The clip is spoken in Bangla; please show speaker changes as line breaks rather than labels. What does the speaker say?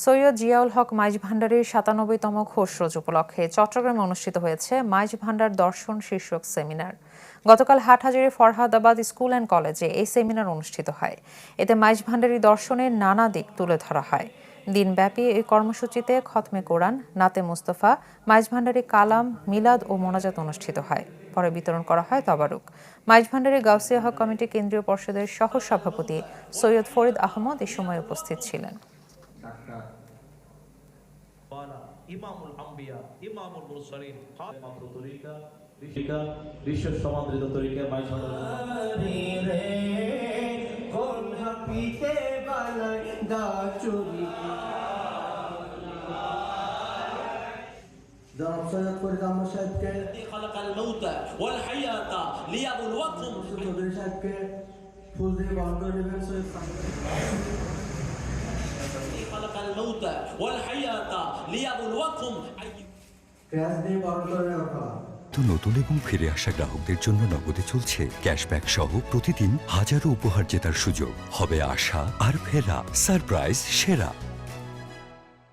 সৈয়দ জিয়াউল হক মাইজ ভান্ডারীর ৯৭তম খসরোজ উপলক্ষে চট্টগ্রামে অনুষ্ঠিত হয়েছে মাইজ ভান্ডার দর্শন শীর্ষক সেমিনার। গতকাল হাটহাজারীর ফরহাদাবাদ স্কুল অ্যান্ড কলেজে এই সেমিনার অনুষ্ঠিত হয়। এতে মাইজ ভান্ডারী দর্শনের নানা দিক তুলে ধরা হয়। দিনব্যাপী এই কর্মসূচিতে খতমে কোরআন, নাতে মুস্তফা, মাইজ ভান্ডারী কালাম, মিলাদ ও মোনাজাত অনুষ্ঠিত হয়। পরে বিতরণ করা হয় তবারুক। মাইজ ভান্ডারী গাউসিয়া হক কমিটি কেন্দ্রীয় পর্ষদের সহ সভাপতি সৈয়দ ফরিদ আহমদ এ সময় উপস্থিত ছিলেন।
ইমামুল আম্বিয়া ইমামুল মুরসালিন মাত্র তরিকা বিশ্ব সমাদৃত তরিকা মাইজ ভান্ডারী কোন হাপিতে বালাই দা চুরি
জনাব সৈয়দ ফরিদ আহমদ সাহেবকে
খালাকাল মাউতা ওয়াল হায়াতা লিয়াবলুয়াকুম
চৌধুরী সাহেবকে ফুল দিয়ে বরণ করে নেবেন। সৈয়দ
খালাকাল মাউতা ওয়াল হায়াতা লিয়াবলুয়াকুম
ক্যাশ দিয়ে বরণ করে নেওয়া করা।
নতুন এবং ফিরে আসা গ্রাহকদের জন্য নগদে চলছে ক্যাশব্যাক সহ প্রতিদিন হাজারো উপহার জেতার সুযোগ। হবে আশা আর ফেরা, সারপ্রাইজ সেরা।